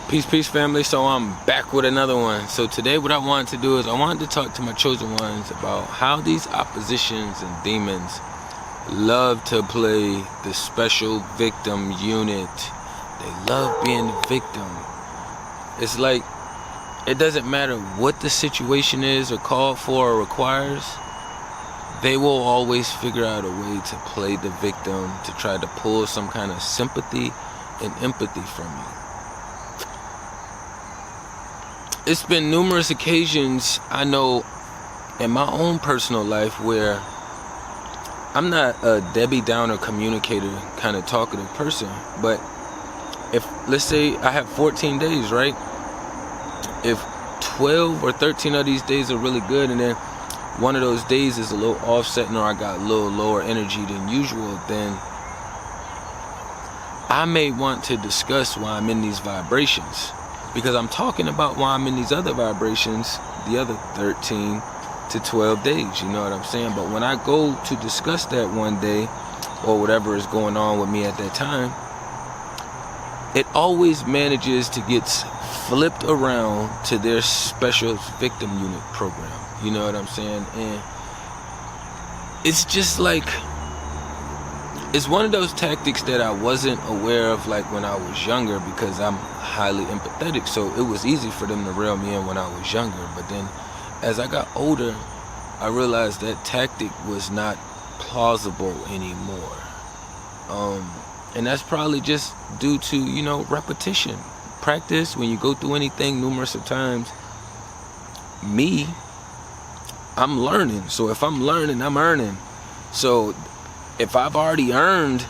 Peace, family. So I'm back with another one. So today what I wanted to do is I wanted to talk to my chosen ones about how these oppositions and demons love to play the special victim unit. They love being the victim. It's like it doesn't matter what the situation is or called for or requires. They will always figure out a way to play the victim, to try to pull some kind of sympathy and empathy from you. It's been numerous occasions, I know, in my own personal life where I'm not a Debbie Downer communicator kind of talkative person, but if, let's say I have 14 days, right? If 12 or 13 of these days are really good and then one of those days is a little offsetting or I got a little lower energy than usual, then I may want to discuss why I'm in these vibrations. Because I'm talking about why I'm in these other vibrations, the other 13 to 12 days, you know what I'm saying? But when I go to discuss that one day, or whatever is going on with me at that time, it always manages to get flipped around to their special victim unit program, you know what I'm saying? And it's just like, it's one of those tactics that I wasn't aware of like when I was younger, because I'm highly empathetic, so it was easy for them to reel me in when I was younger. But then as I got older, I realized that tactic was not plausible anymore. And that's probably just due to, you know, repetition. Practice, when you go through anything numerous of times, I'm learning. So if I'm learning, I'm earning. So if I've already earned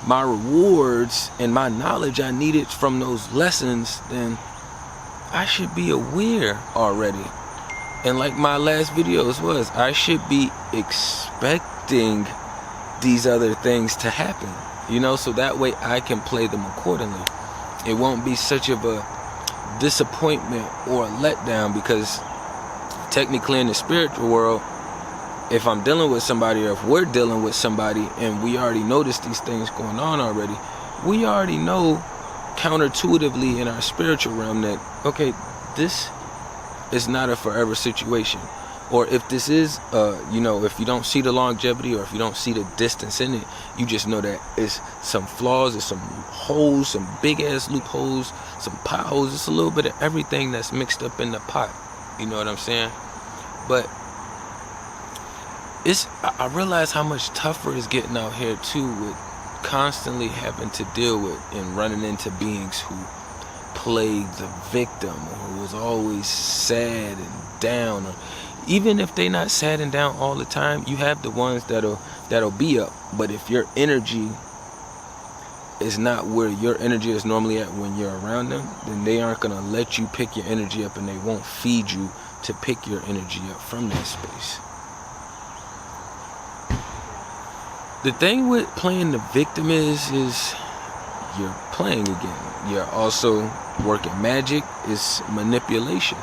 my rewards and my knowledge I needed from those lessons, then I should be aware already. And like my last videos was, I should be expecting these other things to happen, you know, so that way I can play them accordingly. It won't be such of a disappointment or a letdown, because technically in the spiritual world, if I'm dealing with somebody, or if we're dealing with somebody and we already noticed these things going on already, we already know counterintuitively in our spiritual realm that, okay, this is not a forever situation. Or if this is, you know, if you don't see the longevity, or if you don't see the distance in it, you just know that it's some flaws, it's some holes, some big ass loopholes, some potholes. It's a little bit of everything that's mixed up in the pot. You know what I'm saying? But I realize how much tougher it's getting out here too, with constantly having to deal with and running into beings who play the victim, or who was always sad and down. Or even if they're not sad and down all the time, you have the ones that'll be up. But if your energy is not where your energy is normally at when you're around them, then they aren't gonna let you pick your energy up, and they won't feed you to pick your energy up from that space. The thing with playing the victim is you're playing again. You're also working magic. It's manipulation.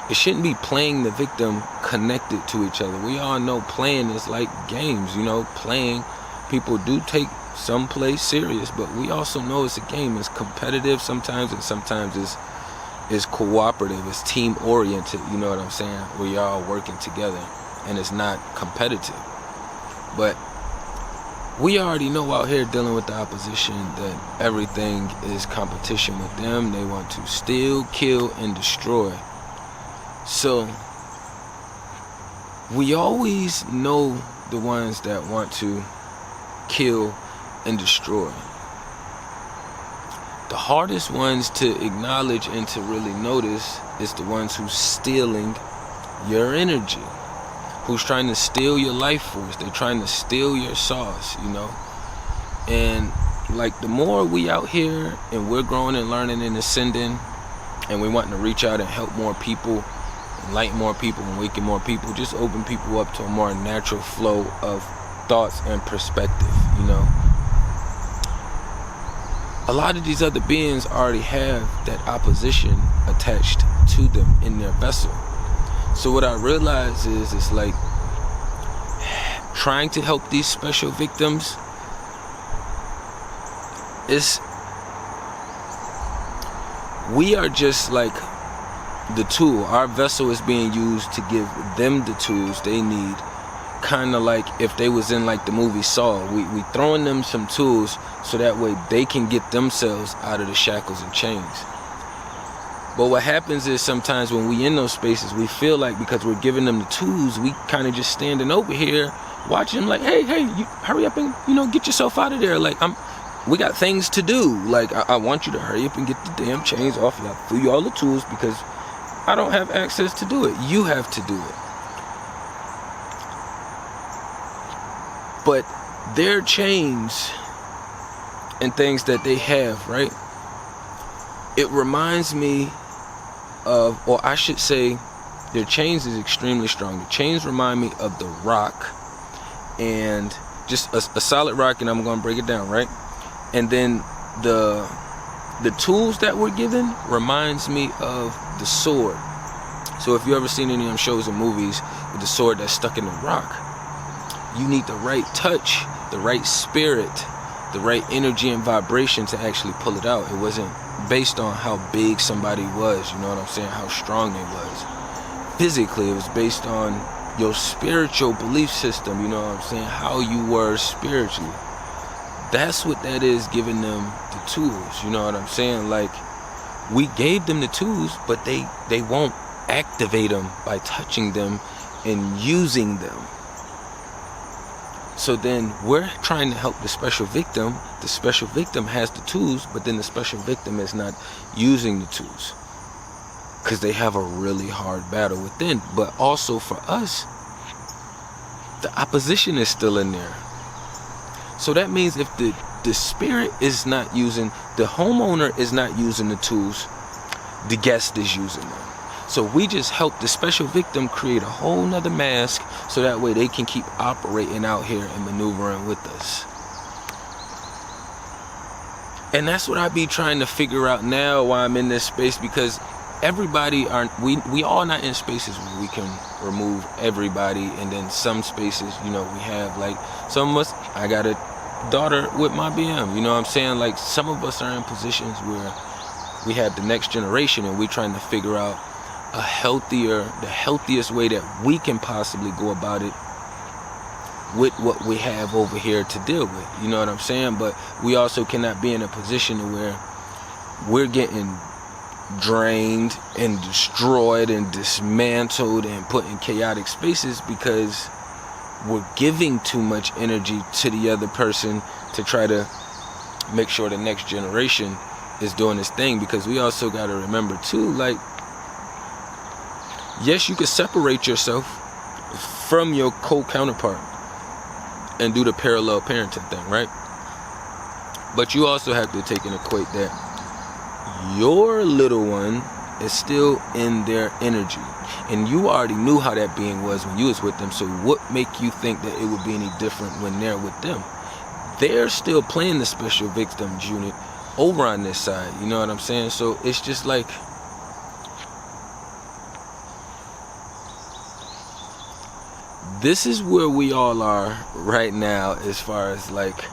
It shouldn't be playing the victim connected to each other. We all know playing is like games, you know, playing. People do take some play serious, but we also know it's a game. It's competitive sometimes, and sometimes it's cooperative. It's team oriented, you know what I'm saying? Where you're all working together, and it's not competitive. But we already know out here dealing with the opposition that everything is competition with them. They want to steal, kill, and destroy. So we always know the ones that want to kill and destroy. The hardest ones to acknowledge and to really notice is the ones who's stealing your energy, who's trying to steal your life force. They're trying to steal your sauce, you know. And like, the more we out here and we're growing and learning and ascending, and we wanting to reach out and help more people, enlighten more people, and awaken more people, just open people up to a more natural flow of thoughts and perspective, you know. A lot of these other beings already have that opposition attached to them in their vessel. So what I realize is, it's like trying to help these special victims we are just like the tool. Our vessel is being used to give them the tools they need. Kind of like if they was in like the movie Saw, we throwing them some tools so that way they can get themselves out of the shackles and chains. But what happens is sometimes when we in those spaces, we feel like because we're giving them the tools, we kind of just standing over here watching them like, hey, you hurry up and, get yourself out of there. Like, we got things to do. Like, I want you to hurry up and get the damn chains off. I threw you all the tools because I don't have access to do it. You have to do it. But their chains and things that they have, right? It reminds me of, or I should say, their chains is extremely strong. The chains remind me of the rock, and just a solid rock, and I'm going to break it down, right? And then the tools that we're given reminds me of the sword. So if you ever seen any of them shows or movies with the sword that's stuck in the rock, you need the right touch, the right spirit, the right energy and vibration to actually pull it out. It wasn't based on how big somebody was, you know what I'm saying, how strong they was. Physically, it was based on your spiritual belief system, you know what I'm saying, how you were spiritually. That's what that is, giving them the tools, you know what I'm saying? Like, we gave them the tools, but they won't activate them by touching them and using them. So then we're trying to help the special victim. The special victim has the tools, but then the special victim is not using the tools because they have a really hard battle within. But also for us, the opposition is still in there. So that means if the spirit is not using, the homeowner is not using the tools, the guest is using them. So we just help the special victim create a whole nother mask so that way they can keep operating out here and maneuvering with us. And that's what I be trying to figure out now while I'm in this space, because everybody we all not in spaces where we can remove everybody, and then some spaces, we have like some of us, I got a daughter with my BM, you know what I'm saying? Like, some of us are in positions where we have the next generation and we're trying to figure out the healthiest way that we can possibly go about it with what we have over here to deal with, you know what I'm saying? But we also cannot be in a position where we're getting drained and destroyed and dismantled and put in chaotic spaces because we're giving too much energy to the other person to try to make sure the next generation is doing this thing. Because we also got to remember too, like, yes, you can separate yourself from your co-counterpart and do the parallel parenting thing, right? But you also have to take and equate that your little one is still in their energy, and you already knew how that being was when you was with them. So what make you think that it would be any different when they're with them? They're still playing the special victims unit over on this side, you know what I'm saying? So it's just like, this is where we all are right now as far as like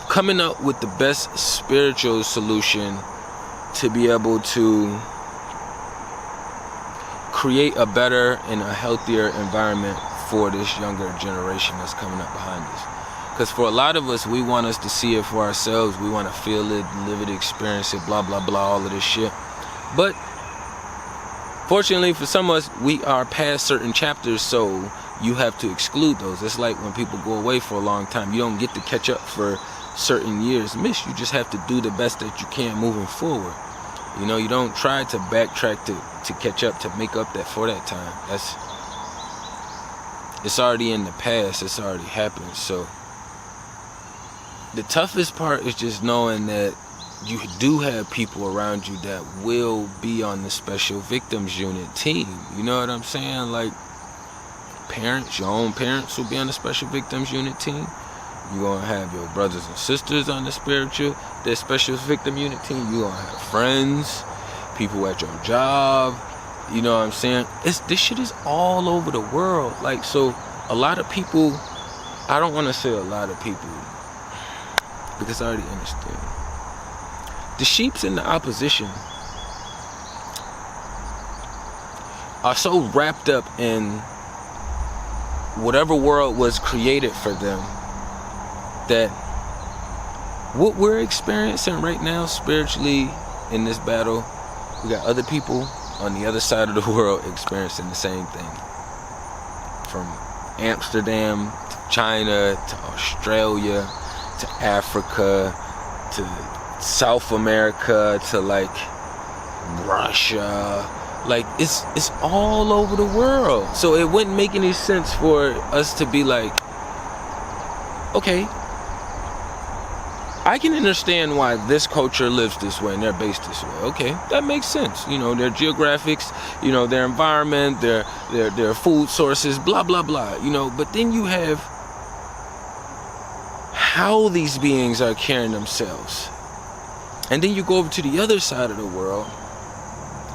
coming up with the best spiritual solution to be able to create a better and a healthier environment for this younger generation that's coming up behind us. Because for a lot of us, we want us to see it for ourselves. We want to feel it, live it, experience it, blah, blah, blah, all of this shit. But fortunately for some of us, we are past certain chapters, so you have to exclude those. It's like when people go away for a long time. You don't get to catch up for certain years missed. You just have to do the best that you can moving forward. You don't try to backtrack to catch up, to make up that for that time. It's already in the past. It's already happened. So the toughest part is just knowing that you do have people around you that will be on the special victims unit team. You know what I'm saying? Like, parents, your own parents will be on the special victims unit team. You're going to have your brothers and sisters on the special victim unit team. You're going to have friends, people at your job. You know what I'm saying? This shit is all over the world. Like, so a lot of people, I don't want to say a lot of people, because I already understand. The sheeps in the opposition are so wrapped up in whatever world was created for them that what we're experiencing right now spiritually in this battle, we got other people on the other side of the world experiencing the same thing. From Amsterdam to China to Australia to Africa to South America to like Russia, like it's all over the world. So it wouldn't make any sense for us to be like, okay, I can understand why this culture lives this way and they're based this way. Okay, that makes sense. You know, their geographics, you know, their environment, their food sources, blah blah blah. You know, but then you have how these beings are carrying themselves. And then you go over to the other side of the world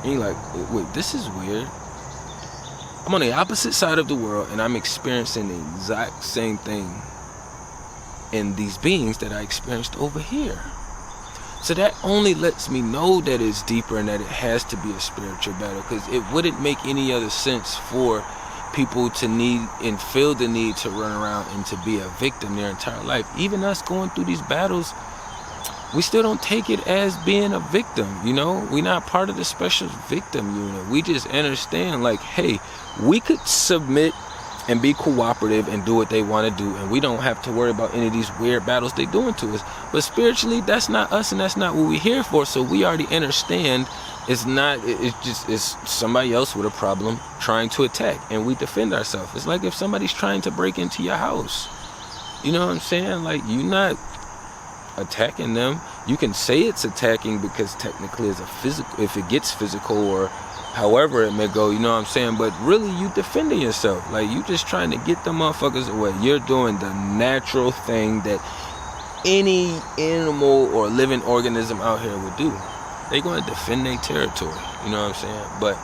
and you're like, wait, this is weird. I'm on the opposite side of the world and I'm experiencing the exact same thing in these beings that I experienced over here. So that only lets me know that it's deeper and that it has to be a spiritual battle, because it wouldn't make any other sense for people to need and feel the need to run around and to be a victim their entire life. Even us going through these battles, we still don't take it as being a victim, you know? We're not part of the special victim unit. We just understand, like, hey, we could submit and be cooperative and do what they want to do, and we don't have to worry about any of these weird battles they're doing to us. But spiritually, that's not us, and that's not what we're here for. So we already understand it's somebody else with a problem trying to attack, and we defend ourselves. It's like if somebody's trying to break into your house, you know what I'm saying? Like, you're not attacking them. You can say it's attacking because technically it's a physical, if it gets physical or however it may go, you know what I'm saying? But really, you defending yourself. Like, you just trying to get the motherfuckers away. You're doing the natural thing that any animal or living organism out here would do. They're going to defend their territory, you know what I'm saying? But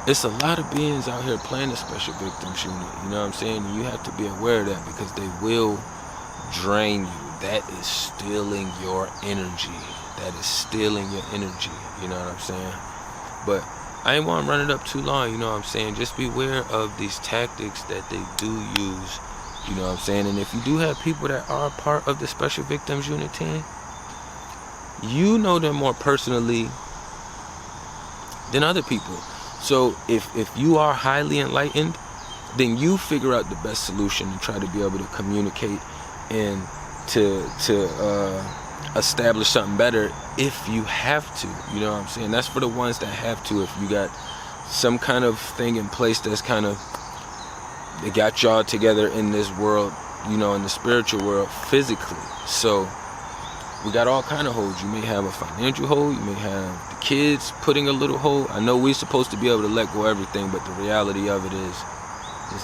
it's a lot of beings out here playing the special victims unit, you know what I'm saying? And you have to be aware of that, because they will drain you. That is stealing your energy. That is stealing your energy, you know what I'm saying? But I ain't want to run it up too long, you know what I'm saying? Just beware of these tactics that they do use, you know what I'm saying? And if you do have people that are part of the Special Victims Unit team, you know them more personally than other people. So if you are highly enlightened, then you figure out the best solution and try to be able to communicate and to establish something better if you have to, you know what I'm saying? That's for the ones that have to. If you got some kind of thing in place that's kind of, they got y'all together in this world, you know, in the spiritual world physically. So we got all kind of holds. You may have a financial hold, you may have the kids putting a little hold. I know we're supposed to be able to let go of everything, but the reality of it is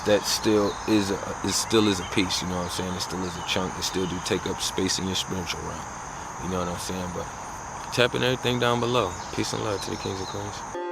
that still is a piece, you know what I'm saying? It still is a chunk. It still do take up space in your spiritual realm. You know what I'm saying? But tapping everything down below. Peace and love to the kings and queens.